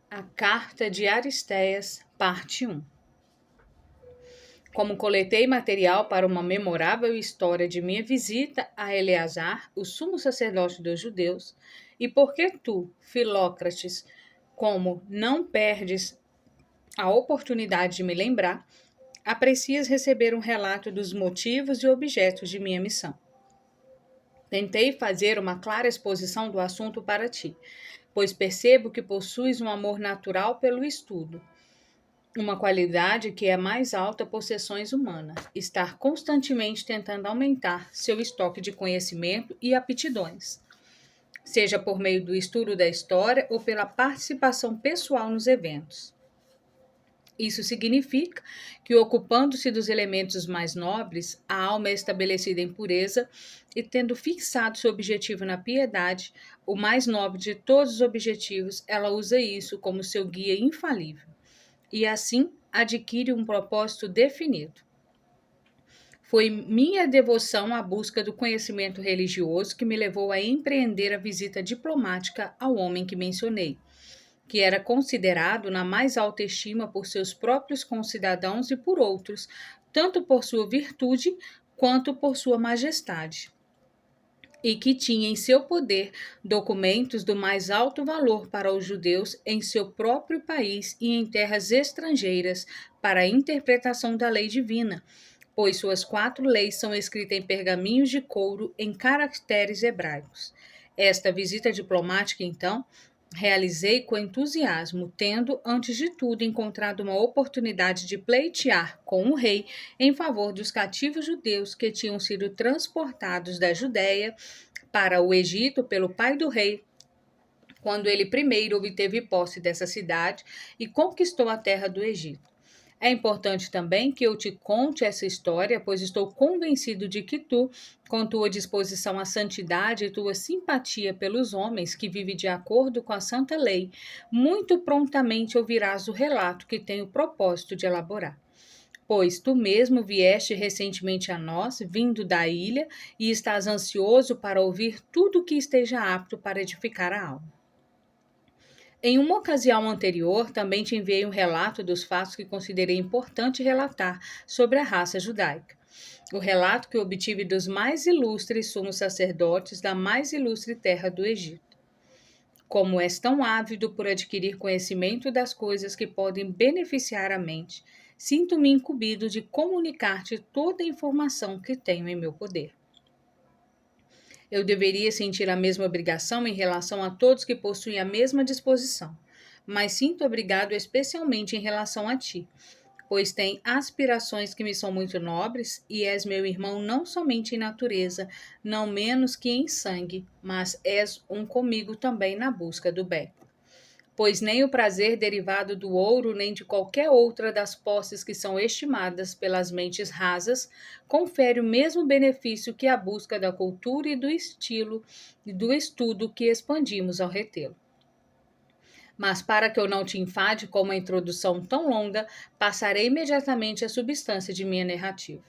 A Carta de Aristéias, parte 1. Como coletei material para uma memorável história de minha visita a Eleazar, o sumo sacerdote dos judeus, e porque tu, Filócrates, como não perdes a oportunidade de me lembrar, aprecias receber um relato dos motivos e objetos de minha missão. Tentei fazer uma clara exposição do assunto para ti, pois percebo que possuis um amor natural pelo estudo, uma qualidade que é mais alta possessões humanas, estar constantemente tentando aumentar seu estoque de conhecimento e aptidões, seja por meio do estudo da história ou pela participação pessoal nos eventos. Isso significa que, ocupando-se dos elementos mais nobres, a alma é estabelecida em pureza e, tendo fixado seu objetivo na piedade, o mais nobre de todos os objetivos, ela usa isso como seu guia infalível e, assim, adquire um propósito definido. Foi minha devoção à busca do conhecimento religioso que me levou a empreender a visita diplomática ao homem que mencionei, que era considerado na mais alta estima por seus próprios concidadãos e por outros, tanto por sua virtude quanto por sua majestade, e que tinha em seu poder documentos do mais alto valor para os judeus em seu próprio país e em terras estrangeiras para a interpretação da lei divina, pois suas 4 leis são escritas em pergaminhos de couro em caracteres hebraicos. Esta visita diplomática, então, realizei com entusiasmo, tendo, antes de tudo, encontrado uma oportunidade de pleitear com o rei em favor dos cativos judeus que tinham sido transportados da Judéia para o Egito pelo pai do rei, quando ele primeiro obteve posse dessa cidade e conquistou a terra do Egito. É importante também que eu te conte essa história, pois estou convencido de que tu, com tua disposição à santidade e tua simpatia pelos homens que vivem de acordo com a santa lei, muito prontamente ouvirás o relato que tenho o propósito de elaborar. Pois tu mesmo vieste recentemente a nós, vindo da ilha, e estás ansioso para ouvir tudo o que esteja apto para edificar a alma. Em uma ocasião anterior, também te enviei um relato dos fatos que considerei importante relatar sobre a raça judaica. O relato que obtive dos mais ilustres sumos sacerdotes da mais ilustre terra do Egito. Como és tão ávido por adquirir conhecimento das coisas que podem beneficiar a mente, sinto-me incumbido de comunicar-te toda a informação que tenho em meu poder. Eu deveria sentir a mesma obrigação em relação a todos que possuem a mesma disposição, mas sinto obrigado especialmente em relação a ti, pois tem aspirações que me são muito nobres e és meu irmão não somente em natureza, não menos que em sangue, mas és um comigo também na busca do bem. Pois nem o prazer derivado do ouro, nem de qualquer outra das posses que são estimadas pelas mentes rasas, confere o mesmo benefício que a busca da cultura e do estilo e do estudo que expandimos ao retê-lo. Mas para que eu não te enfade com uma introdução tão longa, passarei imediatamente à substância de minha narrativa.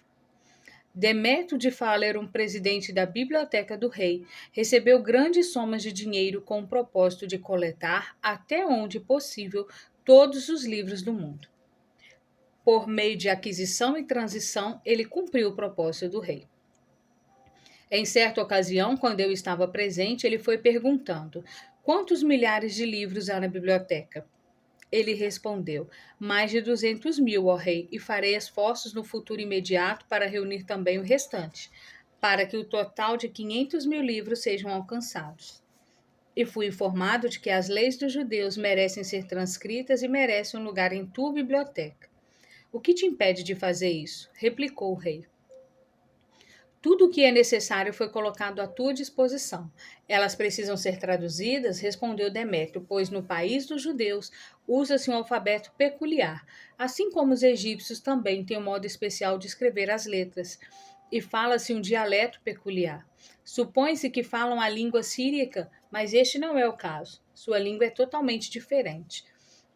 Demétrio de Faler, um presidente da biblioteca do rei, recebeu grandes somas de dinheiro com o propósito de coletar, até onde possível, todos os livros do mundo. Por meio de aquisição e transição, ele cumpriu o propósito do rei. Em certa ocasião, quando eu estava presente, ele foi perguntando: quantos milhares de livros há na biblioteca? Ele respondeu: mais de 200.000, ó rei, e farei esforços no futuro imediato para reunir também o restante, para que o total de 500.000 livros sejam alcançados. E fui informado de que as leis dos judeus merecem ser transcritas e merecem um lugar em tua biblioteca. O que te impede de fazer isso? Replicou o rei. Tudo o que é necessário foi colocado à tua disposição. Elas precisam ser traduzidas, respondeu Demétrio, pois no país dos judeus usa-se um alfabeto peculiar, assim como os egípcios também têm um modo especial de escrever as letras, e fala-se um dialeto peculiar. Supõe-se que falam a língua síriaca, mas este não é o caso. Sua língua é totalmente diferente.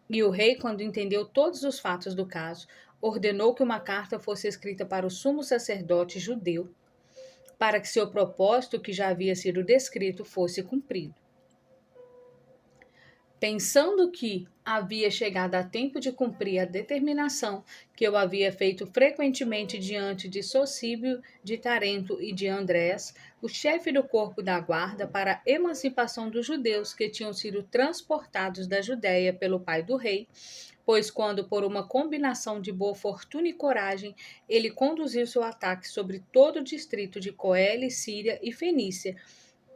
E o rei, quando entendeu todos os fatos do caso, ordenou que uma carta fosse escrita para o sumo sacerdote judeu, para que seu propósito, que já havia sido descrito, fosse cumprido. Pensando que havia chegado a tempo de cumprir a determinação que eu havia feito frequentemente diante de Socíbio de Tarento e de Andrés, o chefe do corpo da guarda para a emancipação dos judeus que tinham sido transportados da Judéia pelo pai do rei, pois quando, por uma combinação de boa fortuna e coragem, ele conduziu seu ataque sobre todo o distrito de Coele, Síria e Fenícia,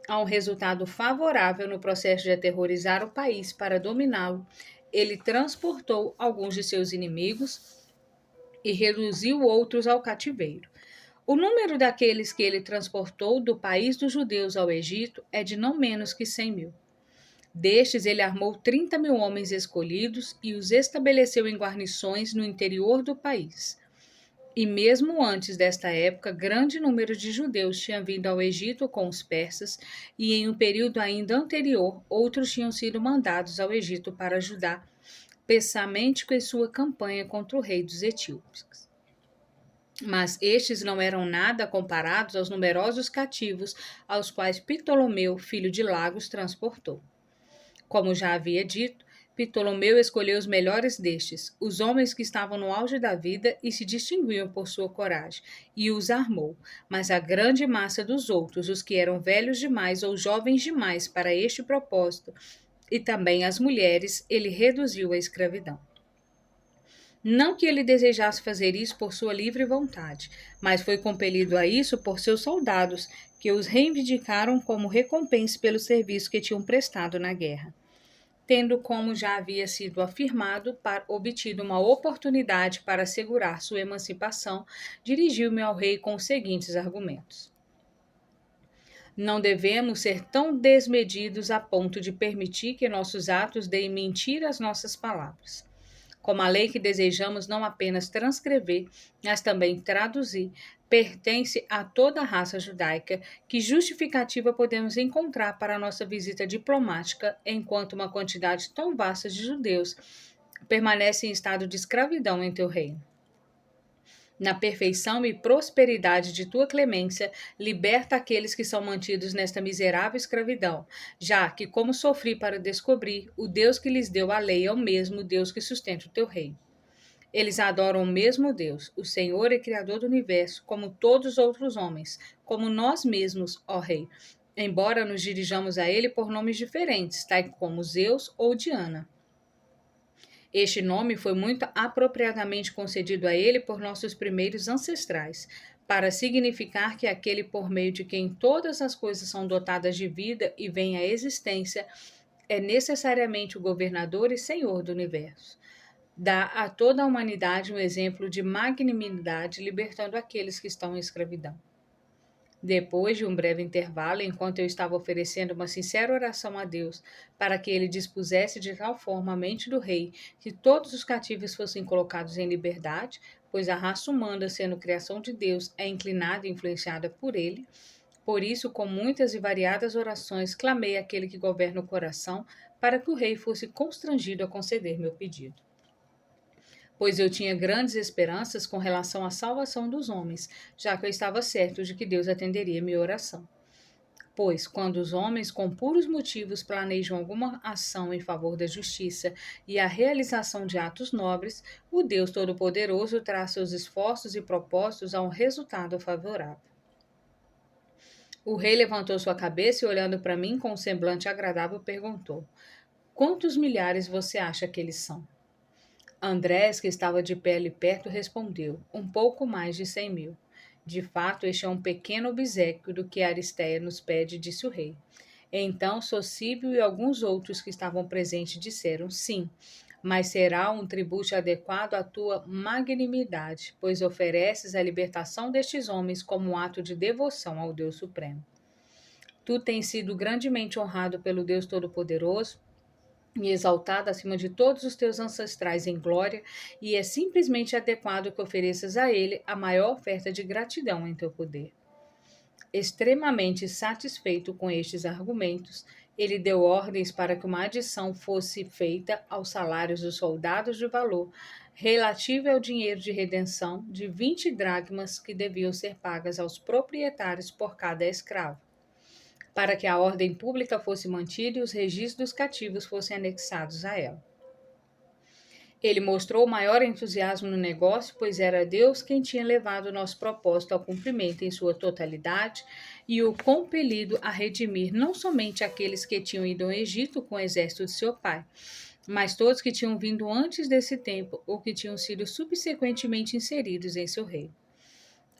a um resultado favorável no processo de aterrorizar o país para dominá-lo, ele transportou alguns de seus inimigos e reduziu outros ao cativeiro. O número daqueles que ele transportou do país dos judeus ao Egito é de não menos que 100.000. Destes, ele armou 30.000 homens escolhidos e os estabeleceu em guarnições no interior do país. E mesmo antes desta época, grande número de judeus tinha vindo ao Egito com os persas, e em um período ainda anterior, outros tinham sido mandados ao Egito para ajudar Pessamenteco em sua campanha contra o rei dos etíopes. Mas estes não eram nada comparados aos numerosos cativos aos quais Ptolomeu, filho de Lagos, transportou. Como já havia dito, Ptolomeu escolheu os melhores destes, os homens que estavam no auge da vida e se distinguiam por sua coragem, e os armou. Mas a grande massa dos outros, os que eram velhos demais ou jovens demais para este propósito, e também as mulheres, ele reduziu à escravidão. Não que ele desejasse fazer isso por sua livre vontade, mas foi compelido a isso por seus soldados, que os reivindicaram como recompensa pelo serviço que tinham prestado na guerra. Tendo, como já havia sido afirmado, obtido uma oportunidade para assegurar sua emancipação, dirigiu-me ao rei com os seguintes argumentos: não devemos ser tão desmedidos a ponto de permitir que nossos atos deem mentira às nossas palavras. Como a lei que desejamos não apenas transcrever, mas também traduzir, pertence a toda a raça judaica, que justificativa podemos encontrar para a nossa visita diplomática, enquanto uma quantidade tão vasta de judeus permanece em estado de escravidão em teu reino? Na perfeição e prosperidade de tua clemência, liberta aqueles que são mantidos nesta miserável escravidão, já que, como sofri para descobrir, o Deus que lhes deu a lei é o mesmo Deus que sustenta o teu reino. Eles adoram o mesmo Deus, o Senhor e Criador do universo, como todos os outros homens, como nós mesmos, ó Rei, embora nos dirijamos a ele por nomes diferentes, tais como Zeus ou Diana. Este nome foi muito apropriadamente concedido a ele por nossos primeiros ancestrais, para significar que aquele por meio de quem todas as coisas são dotadas de vida e vêm à existência é necessariamente o governador e senhor do universo. Dá a toda a humanidade um exemplo de magnanimidade, libertando aqueles que estão em escravidão. Depois de um breve intervalo, enquanto eu estava oferecendo uma sincera oração a Deus para que ele dispusesse de tal forma a mente do rei que todos os cativos fossem colocados em liberdade, pois a raça humana, sendo criação de Deus, é inclinada e influenciada por ele. Por isso, com muitas e variadas orações, clamei àquele que governa o coração para que o rei fosse constrangido a conceder meu pedido, pois eu tinha grandes esperanças com relação à salvação dos homens, já que eu estava certo de que Deus atenderia minha oração. Pois, quando os homens com puros motivos planejam alguma ação em favor da justiça e a realização de atos nobres, o Deus Todo-Poderoso traz seus esforços e propósitos a um resultado favorável. O rei levantou sua cabeça e, olhando para mim com um semblante agradável, perguntou: quantos milhares você acha que eles são? Andrés, que estava de pé ali perto, respondeu: um pouco mais de 100.000. De fato, este é um pequeno obséquio do que Aristeia nos pede, disse o rei. Então Socíbio e alguns outros que estavam presentes disseram: sim, mas será um tributo adequado à tua magnanimidade, pois ofereces a libertação destes homens como um ato de devoção ao Deus Supremo. Tu tens sido grandemente honrado pelo Deus Todo-Poderoso e exaltado acima de todos os teus ancestrais em glória, e é simplesmente adequado que ofereças a ele a maior oferta de gratidão em teu poder. Extremamente satisfeito com estes argumentos, ele deu ordens para que uma adição fosse feita aos salários dos soldados de valor relativa ao dinheiro de redenção de 20 dracmas que deviam ser pagas aos proprietários por cada escravo. para que a ordem pública fosse mantida e os registros dos cativos fossem anexados a ela. Ele mostrou maior entusiasmo no negócio, pois era Deus quem tinha levado o nosso propósito ao cumprimento em sua totalidade e o compelido a redimir não somente aqueles que tinham ido ao Egito com o exército de seu pai, mas todos que tinham vindo antes desse tempo ou que tinham sido subsequentemente inseridos em seu reino.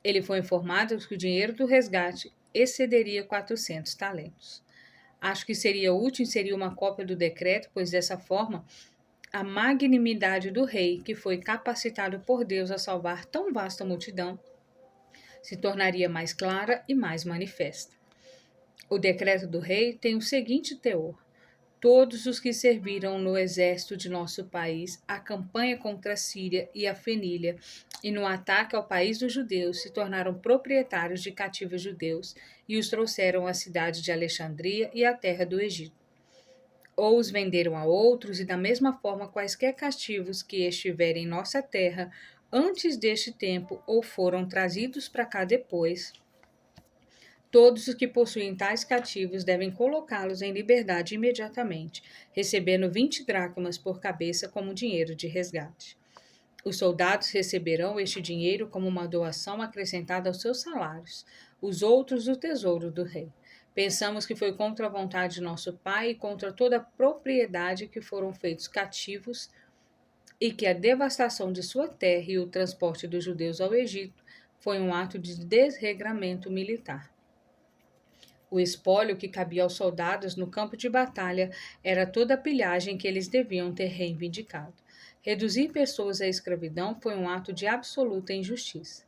Ele foi informado que o dinheiro do resgate excederia 400 talentos. Acho que seria útil inserir uma cópia do decreto, pois dessa forma a magnanimidade do rei, que foi capacitado por Deus a salvar tão vasta multidão, se tornaria mais clara e mais manifesta. O decreto do rei tem o seguinte teor: todos os que serviram no exército de nosso país, a campanha contra a Síria e a Fenília, e no ataque ao país dos judeus, se tornaram proprietários de cativos judeus e os trouxeram à cidade de Alexandria e à terra do Egito. Ou os venderam a outros, e da mesma forma quaisquer cativos que estiverem em nossa terra antes deste tempo ou foram trazidos para cá depois, todos os que possuem tais cativos devem colocá-los em liberdade imediatamente, recebendo 20 dracmas por cabeça como dinheiro de resgate. Os soldados receberão este dinheiro como uma doação acrescentada aos seus salários, os outros do tesouro do rei. Pensamos que foi contra a vontade de nosso pai e contra toda a propriedade que foram feitos cativos e que a devastação de sua terra e o transporte dos judeus ao Egito foi um ato de desregramento militar. O espólio que cabia aos soldados no campo de batalha era toda a pilhagem que eles deviam ter reivindicado. Reduzir pessoas à escravidão foi um ato de absoluta injustiça.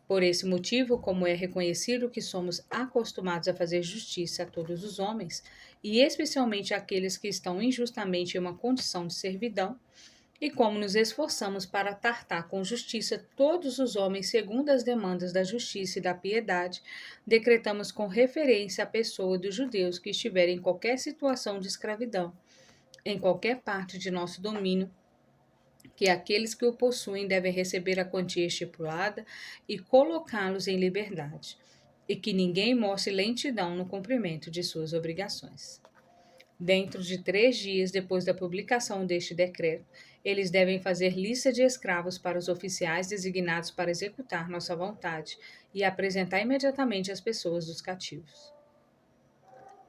Por esse motivo, como é reconhecido que somos acostumados a fazer justiça a todos os homens, e especialmente àqueles que estão injustamente em uma condição de servidão, e como nos esforçamos para tratar com justiça todos os homens segundo as demandas da justiça e da piedade, decretamos com referência à pessoa dos judeus que estiverem em qualquer situação de escravidão, em qualquer parte de nosso domínio, que aqueles que o possuem devem receber a quantia estipulada e colocá-los em liberdade, e que ninguém mostre lentidão no cumprimento de suas obrigações. Dentro de 3 dias depois da publicação deste decreto, eles devem fazer lista de escravos para os oficiais designados para executar nossa vontade e apresentar imediatamente as pessoas dos cativos.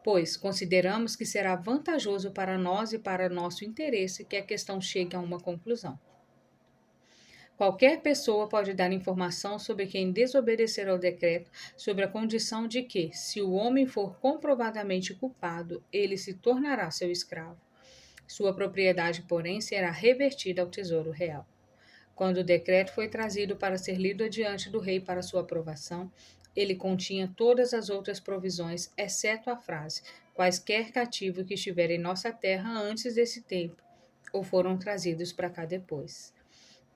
Pois consideramos que será vantajoso para nós e para nosso interesse que a questão chegue a uma conclusão. Qualquer pessoa pode dar informação sobre quem desobedecer ao decreto, sobre a condição de que, se o homem for comprovadamente culpado, ele se tornará seu escravo. Sua propriedade, porém, será revertida ao tesouro real. Quando o decreto foi trazido para ser lido adiante do rei para sua aprovação, ele continha todas as outras provisões, exceto a frase: quaisquer cativos que estiverem em nossa terra antes desse tempo, ou foram trazidos para cá depois.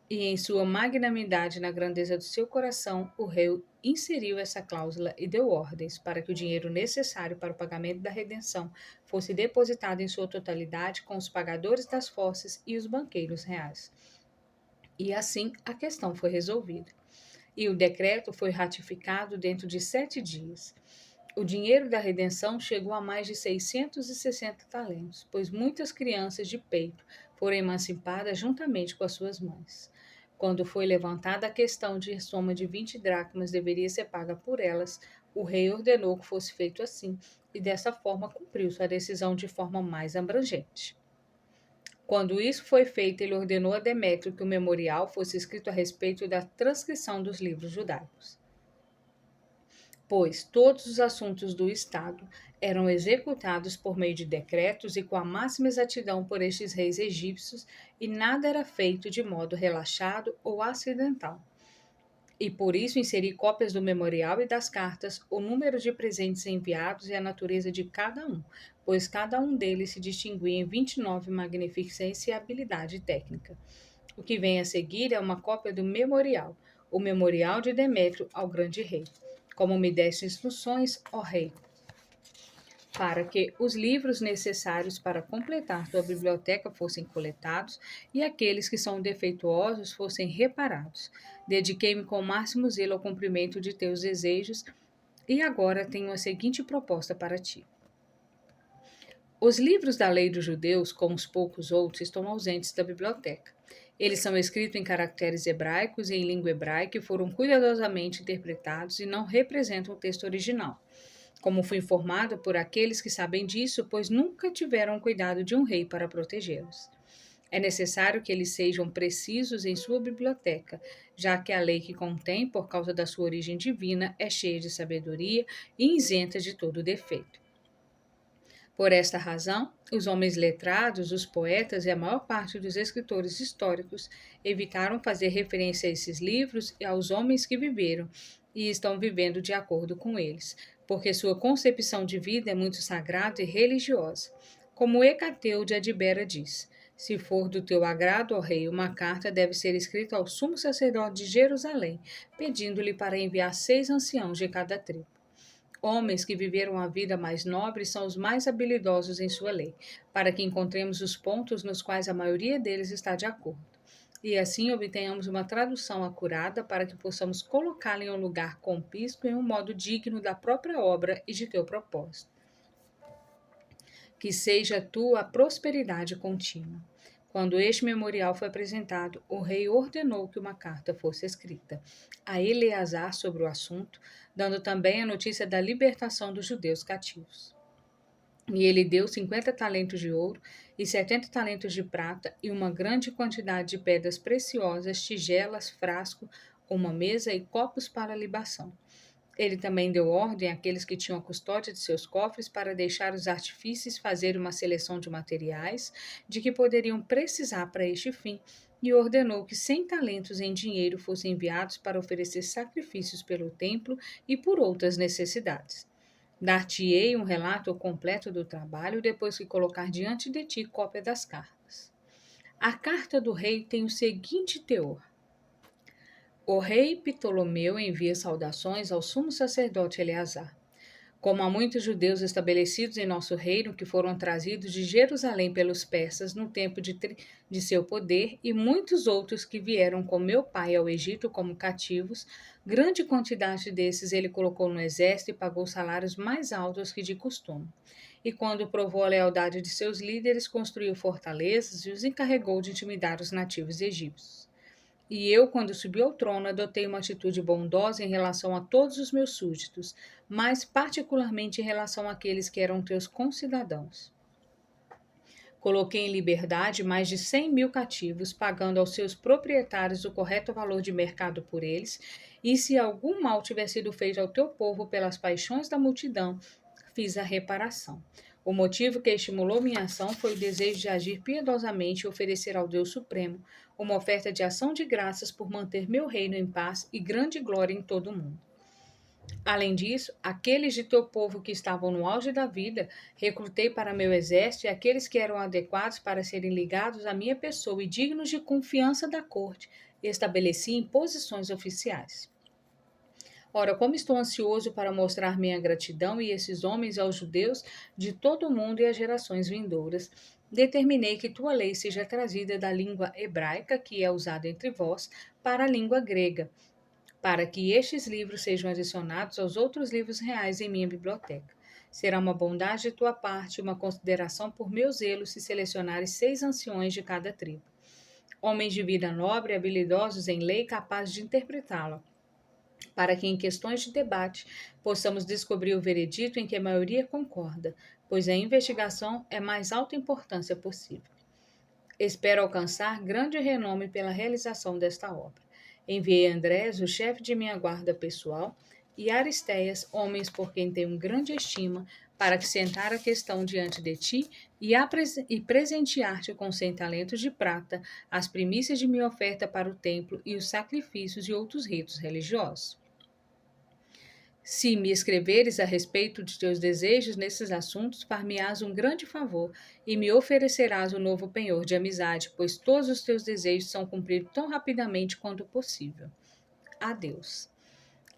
E em sua magnanimidade na grandeza do seu coração, o rei inseriu essa cláusula e deu ordens para que o dinheiro necessário para o pagamento da redenção fosse depositado em sua totalidade com os pagadores das forças e os banqueiros reais. E assim a questão foi resolvida. E o decreto foi ratificado dentro de 7 dias. O dinheiro da redenção chegou a mais de 660 talentos, pois muitas crianças de peito foram emancipadas juntamente com as suas mães. Quando foi levantada a questão de soma de 20 dracmas deveria ser paga por elas, o rei ordenou que fosse feito assim, e dessa forma cumpriu sua decisão de forma mais abrangente. Quando isso foi feito, ele ordenou a Demétrio que o memorial fosse escrito a respeito da transcrição dos livros judaicos, pois todos os assuntos do Estado eram executados por meio de decretos e com a máxima exatidão por estes reis egípcios, e nada era feito de modo relaxado ou acidental. E por isso inseri cópias do memorial e das cartas, o número de presentes enviados e a natureza de cada um, pois cada um deles se distinguia em 29 magnificência e habilidade técnica. O que vem a seguir é uma cópia do memorial, o memorial de Demétrio ao grande rei. Como me deste instruções, ó rei, para que os livros necessários para completar tua biblioteca fossem coletados e aqueles que são defeituosos fossem reparados. Dediquei-me com o máximo zelo ao cumprimento de teus desejos E agora tenho a seguinte proposta para ti. Os livros da lei dos judeus, como os poucos outros, estão ausentes da biblioteca. Eles são escritos em caracteres hebraicos e em língua hebraica e foram cuidadosamente interpretados e não representam o texto original. Como fui informado por aqueles que sabem disso, pois nunca tiveram cuidado de um rei para protegê-los. É necessário que eles sejam precisos em sua biblioteca, já que a lei que contém, por causa da sua origem divina, é cheia de sabedoria e isenta de todo defeito. Por esta razão, os homens letrados, os poetas e a maior parte dos escritores históricos evitaram fazer referência a esses livros e aos homens que viveram e estão vivendo de acordo com eles, porque sua concepção de vida é muito sagrada e religiosa. Como Hecateu de Adibera diz: se for do teu agrado, ó rei, uma carta deve ser escrita ao sumo sacerdote de Jerusalém, pedindo-lhe para enviar 6 anciãos de cada tribo. Homens que viveram a vida mais nobre são os mais habilidosos em sua lei, para que encontremos os pontos nos quais a maioria deles está de acordo. E assim obtenhamos uma tradução acurada para que possamos colocá-la em um lugar compíscuo em um modo digno da própria obra e de teu propósito. Que seja tua a prosperidade contínua. Quando este memorial foi apresentado, o rei ordenou que uma carta fosse escrita a Eleazar sobre o assunto, dando também a notícia da libertação dos judeus cativos. E ele deu 50 talentos de ouro e 70 talentos de prata e uma grande quantidade de pedras preciosas, tigelas, frasco, uma mesa e copos para libação. Ele também deu ordem àqueles que tinham a custódia de seus cofres para deixar os artífices fazer uma seleção de materiais de que poderiam precisar para este fim, e ordenou que 100 talentos em dinheiro fossem enviados para oferecer sacrifícios pelo templo e por outras necessidades. Dar-te-ei um relato completo do trabalho depois que colocar diante de ti cópia das cartas. A carta do rei tem o seguinte teor: o rei Ptolomeu envia saudações ao sumo sacerdote Eleazar. Como há muitos judeus estabelecidos em nosso reino que foram trazidos de Jerusalém pelos persas no tempo de seu poder, e muitos outros que vieram com meu pai ao Egito como cativos, grande quantidade desses ele colocou no exército e pagou salários mais altos que de costume. E quando provou a lealdade de seus líderes, construiu fortalezas e os encarregou de intimidar os nativos egípcios. E eu, quando subi ao trono, adotei uma atitude bondosa em relação a todos os meus súditos, mas particularmente em relação àqueles que eram teus concidadãos. Coloquei em liberdade mais de 100.000 cativos, pagando aos seus proprietários o correto valor de mercado por eles, e se algum mal tiver sido feito ao teu povo pelas paixões da multidão, fiz a reparação. O motivo que estimulou minha ação foi o desejo de agir piedosamente e oferecer ao Deus Supremo uma oferta de ação de graças por manter meu reino em paz e grande glória em todo o mundo. Além disso, aqueles de teu povo que estavam no auge da vida, recrutei para meu exército, e aqueles que eram adequados para serem ligados à minha pessoa e dignos de confiança da corte, estabeleci em posições oficiais. Ora, como estou ansioso para mostrar minha gratidão e esses homens aos judeus de todo o mundo e às gerações vindouras, determinei que tua lei seja trazida da língua hebraica, que é usada entre vós, para a língua grega, para que estes livros sejam adicionados aos outros livros reais em minha biblioteca. Será uma bondade de tua parte, uma consideração por meu zelo, se selecionares 6 anciões de cada tribo, homens de vida nobre, habilidosos em lei, capazes de interpretá-la, para que em questões de debate possamos descobrir o veredito em que a maioria concorda, pois a investigação é mais alta importância possível. Espero alcançar grande renome pela realização desta obra. Enviei Andrés, o chefe de minha guarda pessoal, e Aristeias, homens por quem tenho grande estima, para acrescentar a questão diante de ti e presentear-te com 100 talentos de prata, as primícias de minha oferta para o templo e os sacrifícios e outros ritos religiosos. Se me escreveres a respeito de teus desejos nesses assuntos, far-me-ás um grande favor e me oferecerás um novo penhor de amizade, pois todos os teus desejos são cumpridos tão rapidamente quanto possível. Adeus.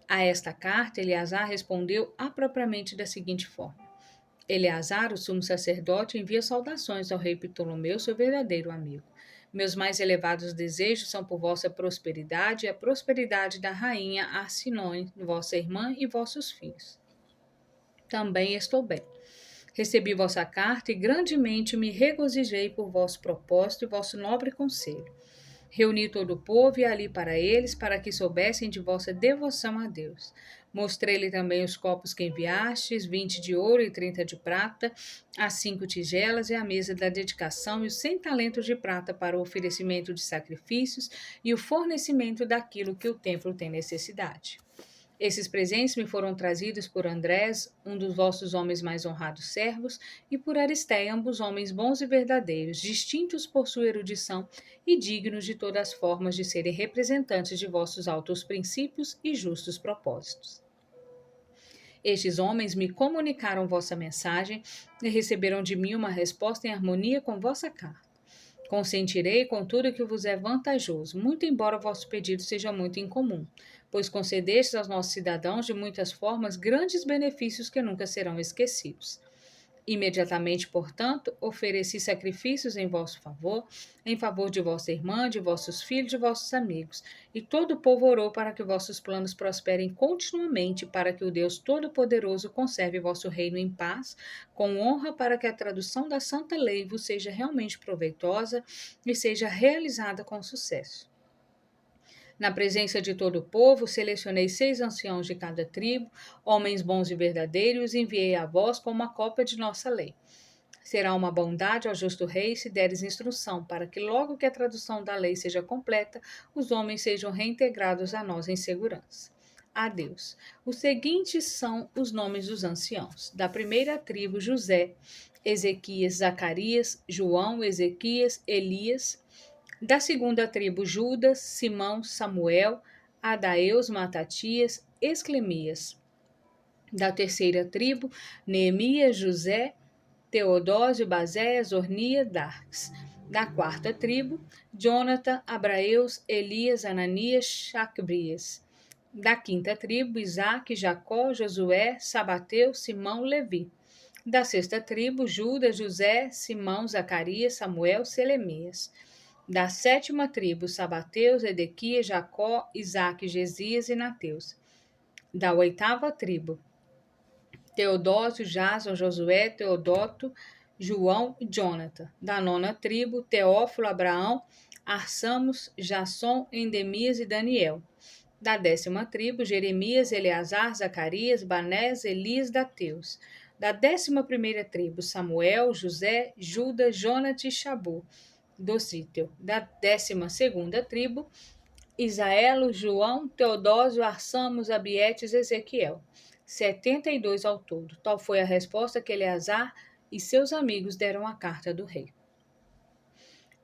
A esta carta, Eleazar respondeu apropriadamente da seguinte forma: Eleazar, o sumo sacerdote, envia saudações ao rei Ptolomeu, seu verdadeiro amigo. Meus mais elevados desejos são por vossa prosperidade e a prosperidade da rainha Arsinone, vossa irmã e vossos filhos. Também estou bem. Recebi vossa carta e grandemente me regozijei por vosso propósito e vosso nobre conselho. Reuni todo o povo e ali para eles, para que soubessem de vossa devoção a Deus. Mostrei-lhe também os copos que enviastes, 20 de ouro e 30 de prata, as 5 tigelas e a mesa da dedicação e os 100 talentos de prata para o oferecimento de sacrifícios e o fornecimento daquilo que o templo tem necessidade. Esses presentes me foram trazidos por Andrés, um dos vossos homens mais honrados servos, e por Aristeia, ambos homens bons e verdadeiros, distintos por sua erudição e dignos de todas as formas de serem representantes de vossos altos princípios e justos propósitos. Estes homens me comunicaram vossa mensagem e receberam de mim uma resposta em harmonia com vossa carta. Consentirei com tudo que vos é vantajoso, muito embora vosso pedido seja muito incomum, pois concedestes aos nossos cidadãos de muitas formas grandes benefícios que nunca serão esquecidos. Imediatamente, portanto, ofereci sacrifícios em vosso favor, em favor de vossa irmã, de vossos filhos, de vossos amigos, e todo o povo orou para que vossos planos prosperem continuamente, para que o Deus Todo-Poderoso conserve vosso reino em paz, com honra, para que a tradução da Santa Lei vos seja realmente proveitosa e seja realizada com sucesso. Na presença de todo o povo, selecionei 6 anciãos de cada tribo, homens bons e verdadeiros, e enviei a vós com uma cópia de nossa lei. Será uma bondade ao justo rei se deres instrução, para que logo que a tradução da lei seja completa, os homens sejam reintegrados a nós em segurança. A Deus. Os seguintes são os nomes dos anciãos. Da primeira tribo, José, Ezequias, Zacarias, João, Ezequias, Elias. Da segunda tribo, Judas, Simão, Samuel, Adaeus, Matatias, Esclemias. Da terceira tribo, Neemias, José, Teodósio, Bazéias, Ornia, Darques. Da quarta tribo, Jonathan, Abraeus, Elias, Ananias, Chacbrias. Da quinta tribo, Isaque, Jacó, Josué, Sabateu, Simão, Levi. Da sexta tribo, Judas, José, Simão, Zacarias, Samuel, Selemias. Da sétima tribo, Sabateus, Edequias, Jacó, Isaque, Gesias e Nateus. Da oitava tribo, Teodósio, Jason, Josué, Teodoto, João e Jonathan. Da nona tribo, Teófilo, Abraão, Arsamos, Jasson, Endemias e Daniel. Da 10ª tribo, Jeremias, Eleazar, Zacarias, Banés, Elias, Dateus. Da 11ª tribo, Samuel, José, Judas, Jonate e Shabu. Do sítio. Da 12ª tribo, Isaelo, João, Teodósio, Arsamos, Abietes e Ezequiel. 72 ao todo. Tal foi a resposta que Eleazar e seus amigos deram à carta do rei.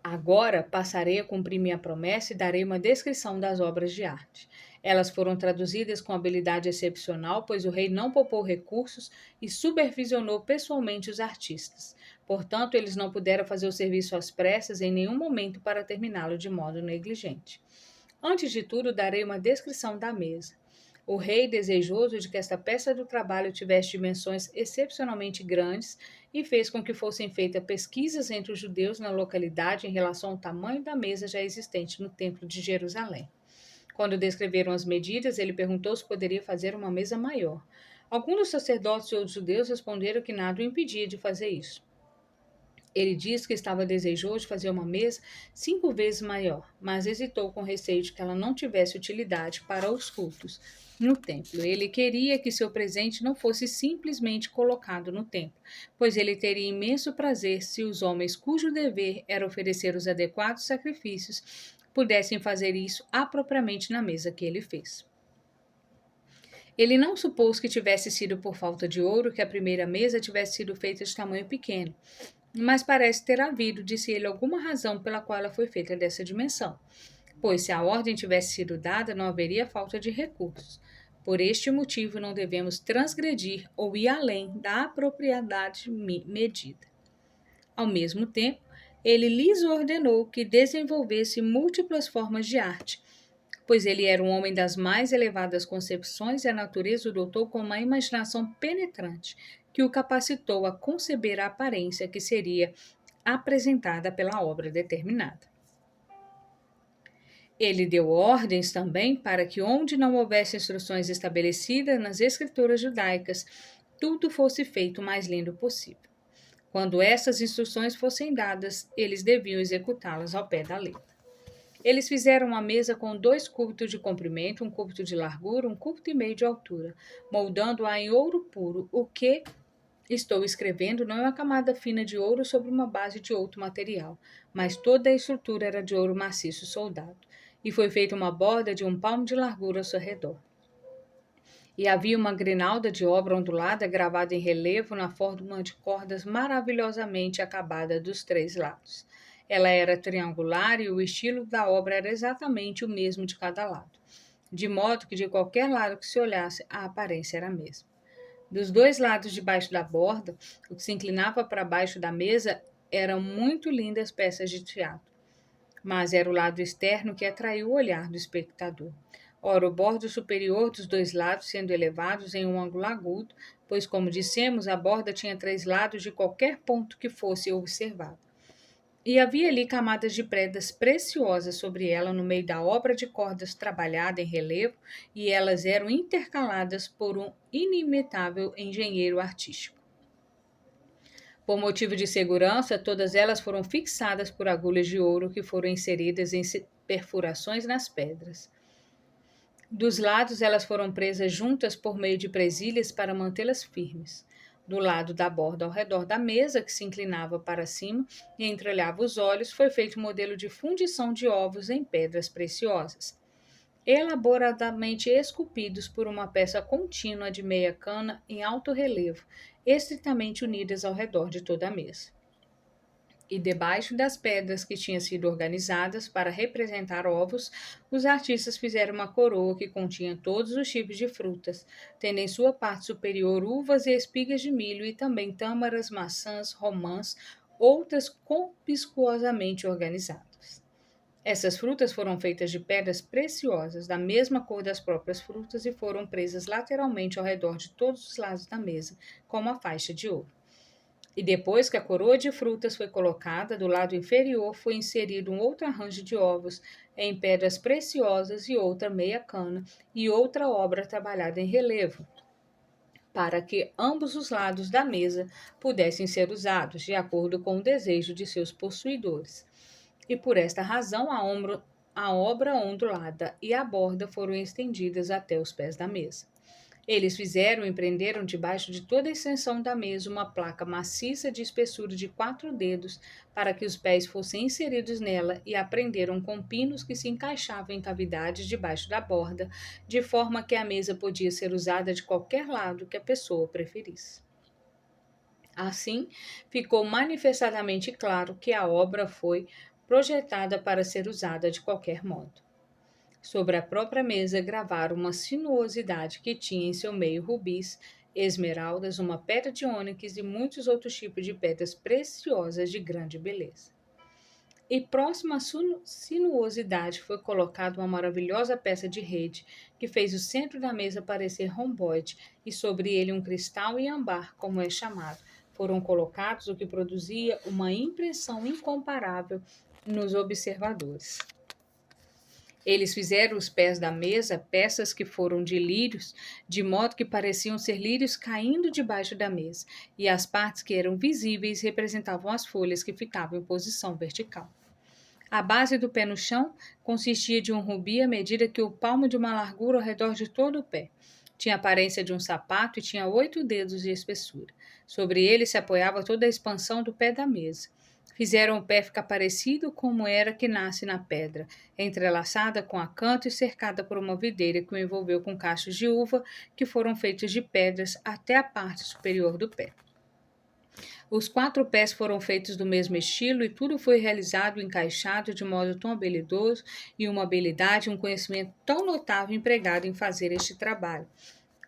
Agora passarei a cumprir minha promessa e darei uma descrição das obras de arte. Elas foram traduzidas com habilidade excepcional, pois o rei não poupou recursos e supervisionou pessoalmente os artistas. Portanto, eles não puderam fazer o serviço às pressas em nenhum momento para terminá-lo de modo negligente. Antes de tudo, darei uma descrição da mesa. O rei, desejoso de que esta peça do trabalho tivesse dimensões excepcionalmente grandes, e fez com que fossem feitas pesquisas entre os judeus na localidade em relação ao tamanho da mesa já existente no Templo de Jerusalém. Quando descreveram as medidas, ele perguntou se poderia fazer uma mesa maior. Alguns dos sacerdotes e outros judeus responderam que nada o impedia de fazer isso. Ele disse que estava desejoso de fazer uma mesa 5 vezes maior, mas hesitou com receio de que ela não tivesse utilidade para os cultos no templo. Ele queria que seu presente não fosse simplesmente colocado no templo, pois ele teria imenso prazer se os homens cujo dever era oferecer os adequados sacrifícios pudessem fazer isso apropriadamente na mesa que ele fez. Ele não supôs que tivesse sido por falta de ouro que a primeira mesa tivesse sido feita de tamanho pequeno, mas parece ter havido, disse ele, alguma razão pela qual ela foi feita dessa dimensão, pois se a ordem tivesse sido dada, não haveria falta de recursos. Por este motivo, não devemos transgredir ou ir além da apropriadade medida. Ao mesmo tempo, ele lhes ordenou que desenvolvesse múltiplas formas de arte, pois ele era um homem das mais elevadas concepções e a natureza o dotou com uma imaginação penetrante, que o capacitou a conceber a aparência que seria apresentada pela obra determinada. Ele deu ordens também para que, onde não houvesse instruções estabelecidas nas escrituras judaicas, tudo fosse feito o mais lindo possível. Quando essas instruções fossem dadas, eles deviam executá-las ao pé da letra. Eles fizeram uma mesa com 2 cúbitos de comprimento, 1 cúbito de largura, 1 cúbito e meio de altura, moldando-a em ouro puro. O que estou escrevendo não é uma camada fina de ouro sobre uma base de outro material, mas toda a estrutura era de ouro maciço soldado, e foi feita uma borda de 1 palmo de largura ao seu redor. E havia uma grinalda de obra ondulada gravada em relevo na forma de cordas maravilhosamente acabada dos 3 lados. Ela era triangular e o estilo da obra era exatamente o mesmo de cada lado, de modo que de qualquer lado que se olhasse, a aparência era a mesma. Dos 2 lados debaixo da borda, o que se inclinava para baixo da mesa, eram muito lindas peças de teatro, mas era o lado externo que atraiu o olhar do espectador. Ora, o bordo superior dos 2 lados sendo elevados em um ângulo agudo, pois, como dissemos, a borda tinha 3 lados de qualquer ponto que fosse observado. E havia ali camadas de pedras preciosas sobre ela no meio da obra de cordas trabalhada em relevo, e elas eram intercaladas por um inimitável engenheiro artístico. Por motivo de segurança, todas elas foram fixadas por agulhas de ouro que foram inseridas em perfurações nas pedras. Dos lados, elas foram presas juntas por meio de presilhas para mantê-las firmes. Do lado da borda ao redor da mesa, que se inclinava para cima e entreolhava os olhos, foi feito um modelo de fundição de ovos em pedras preciosas, elaboradamente esculpidos por uma peça contínua de meia cana em alto relevo, estritamente unidas ao redor de toda a mesa. E debaixo das pedras que tinham sido organizadas para representar ovos, os artistas fizeram uma coroa que continha todos os tipos de frutas, tendo em sua parte superior uvas e espigas de milho e também tâmaras, maçãs, romãs, outras conspicuosamente organizadas. Essas frutas foram feitas de pedras preciosas, da mesma cor das próprias frutas, e foram presas lateralmente ao redor de todos os lados da mesa, com uma faixa de ouro. E depois que a coroa de frutas foi colocada, do lado inferior foi inserido um outro arranjo de ovos em pedras preciosas e outra meia cana e outra obra trabalhada em relevo, para que ambos os lados da mesa pudessem ser usados de acordo com o desejo de seus possuidores. E por esta razão a obra ondulada e a borda foram estendidas até os pés da mesa. Eles fizeram e prenderam debaixo de toda a extensão da mesa uma placa maciça de espessura de 4 dedos, para que os pés fossem inseridos nela, e a prenderam com pinos que se encaixavam em cavidades debaixo da borda, de forma que a mesa podia ser usada de qualquer lado que a pessoa preferisse. Assim, ficou manifestamente claro que a obra foi projetada para ser usada de qualquer modo. Sobre a própria mesa gravaram uma sinuosidade que tinha em seu meio rubis, esmeraldas, uma pedra de ônix e muitos outros tipos de pedras preciosas de grande beleza. E próxima à sinuosidade foi colocada uma maravilhosa peça de rede, que fez o centro da mesa parecer romboide, e sobre ele um cristal e âmbar, como é chamado, foram colocados, o que produzia uma impressão incomparável nos observadores. Eles fizeram os pés da mesa peças que foram de lírios, de modo que pareciam ser lírios caindo debaixo da mesa, e as partes que eram visíveis representavam as folhas que ficavam em posição vertical. A base do pé no chão consistia de um rubi à medida que o palmo de uma largura ao redor de todo o pé. Tinha a aparência de um sapato e tinha 8 dedos de espessura. Sobre ele se apoiava toda a expansão do pé da mesa. Fizeram o pé ficar parecido como era que nasce na pedra, entrelaçada com a canto e cercada por uma videira que o envolveu com cachos de uva que foram feitos de pedras até a parte superior do pé. Os 4 pés foram feitos do mesmo estilo e tudo foi realizado e encaixado de modo tão habilidoso e uma habilidade e um conhecimento tão notável empregado em fazer este trabalho,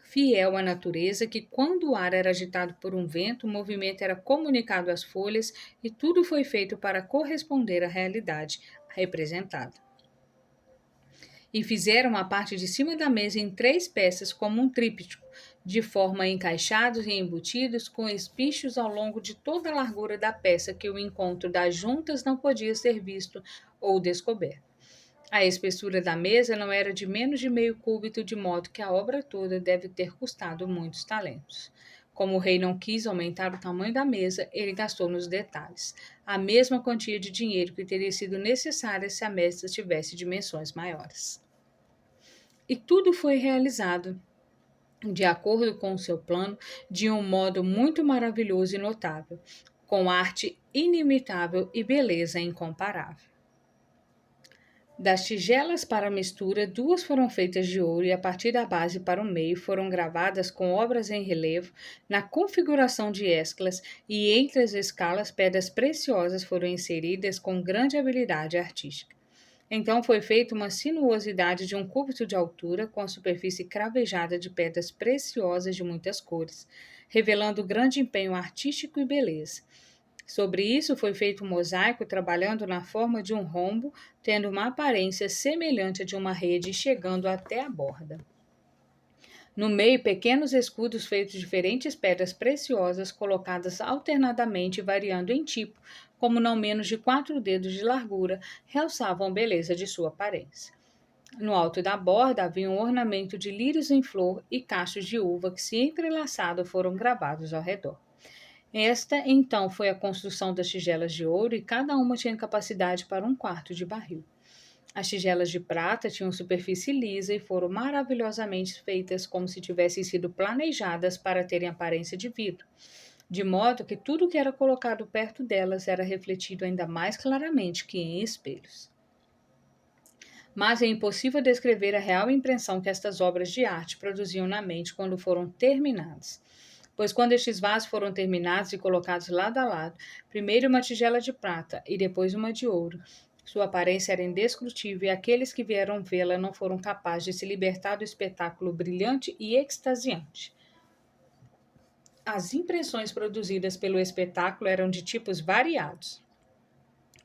fiel à natureza, que quando o ar era agitado por um vento, o movimento era comunicado às folhas e tudo foi feito para corresponder à realidade representada. E fizeram a parte de cima da mesa em 3 peças como um tríptico, de forma encaixados e embutidos com espichos ao longo de toda a largura da peça, que o encontro das juntas não podia ser visto ou descoberto. A espessura da mesa não era de menos de meio cúbito, de modo que a obra toda deve ter custado muitos talentos. Como o rei não quis aumentar o tamanho da mesa, ele gastou nos detalhes, a mesma quantia de dinheiro que teria sido necessária se a mesa tivesse dimensões maiores. E tudo foi realizado de acordo com o seu plano, de um modo muito maravilhoso e notável, com arte inimitável e beleza incomparável. Das tigelas para a mistura, duas foram feitas de ouro e a partir da base para o meio foram gravadas com obras em relevo na configuração de escalas e entre as escalas pedras preciosas foram inseridas com grande habilidade artística. Então foi feita uma sinuosidade de um cúbito de altura com a superfície cravejada de pedras preciosas de muitas cores, revelando grande empenho artístico e beleza. Sobre isso foi feito um mosaico trabalhando na forma de um rombo, tendo uma aparência semelhante à de uma rede chegando até a borda. No meio, pequenos escudos feitos de diferentes pedras preciosas, colocadas alternadamente e variando em tipo, como não menos de 4 dedos de largura, realçavam a beleza de sua aparência. No alto da borda havia um ornamento de lírios em flor e cachos de uva que, se entrelaçados, foram gravados ao redor. Esta, então, foi a construção das tigelas de ouro e cada uma tinha capacidade para 1/4 de barril. As tigelas de prata tinham superfície lisa e foram maravilhosamente feitas como se tivessem sido planejadas para terem aparência de vidro, de modo que tudo que era colocado perto delas era refletido ainda mais claramente que em espelhos. Mas é impossível descrever a real impressão que estas obras de arte produziam na mente quando foram terminadas. Pois quando estes vasos foram terminados e colocados lado a lado, primeiro uma tigela de prata e depois uma de ouro, sua aparência era indescritível e aqueles que vieram vê-la não foram capazes de se libertar do espetáculo brilhante e extasiante. As impressões produzidas pelo espetáculo eram de tipos variados.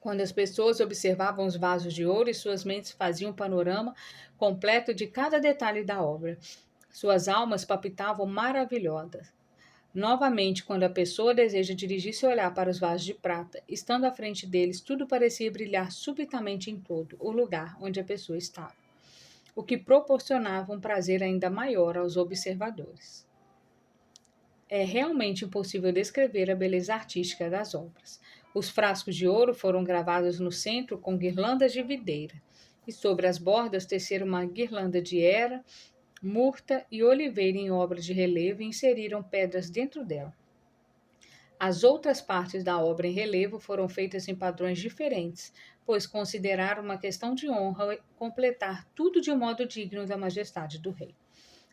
Quando as pessoas observavam os vasos de ouro, e suas mentes faziam um panorama completo de cada detalhe da obra. Suas almas palpitavam maravilhosas. Novamente, quando a pessoa deseja dirigir seu olhar para os vasos de prata, estando à frente deles, tudo parecia brilhar subitamente em todo o lugar onde a pessoa estava, o que proporcionava um prazer ainda maior aos observadores. É realmente impossível descrever a beleza artística das obras. Os frascos de ouro foram gravados no centro com guirlandas de videira, e sobre as bordas teceram uma guirlanda de hera, murta e oliveira em obra de relevo e inseriram pedras dentro dela. As outras partes da obra em relevo foram feitas em padrões diferentes, pois consideraram uma questão de honra completar tudo de um modo digno da majestade do rei.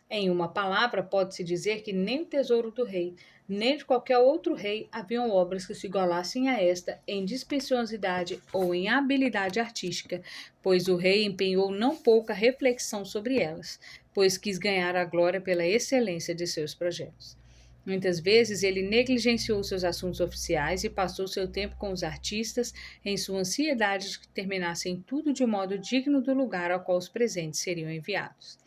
Em uma palavra, pode-se dizer que nem o tesouro do rei, nem de qualquer outro rei haviam obras que se igualassem a esta em dispendiosidade ou em habilidade artística, pois o rei empenhou não pouca reflexão sobre elas, pois quis ganhar a glória pela excelência de seus projetos. Muitas vezes ele negligenciou seus assuntos oficiais e passou seu tempo com os artistas em sua ansiedade de que terminassem tudo de modo digno do lugar ao qual os presentes seriam enviados.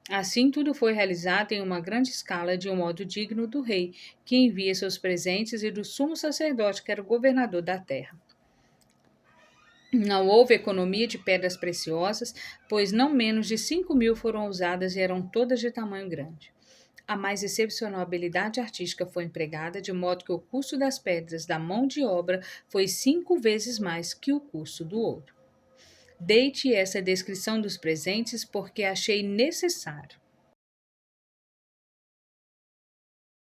Assim, tudo foi realizado em uma grande escala, de um modo digno do rei, que envia seus presentes, e do sumo sacerdote, que era o governador da terra. Não houve economia de pedras preciosas, pois não menos de 5.000 foram usadas e eram todas de tamanho grande. A mais excepcional habilidade artística foi empregada, de modo que o custo das pedras da mão de obra foi 5 vezes mais que o custo do ouro. Dei-te essa descrição dos presentes porque achei necessário.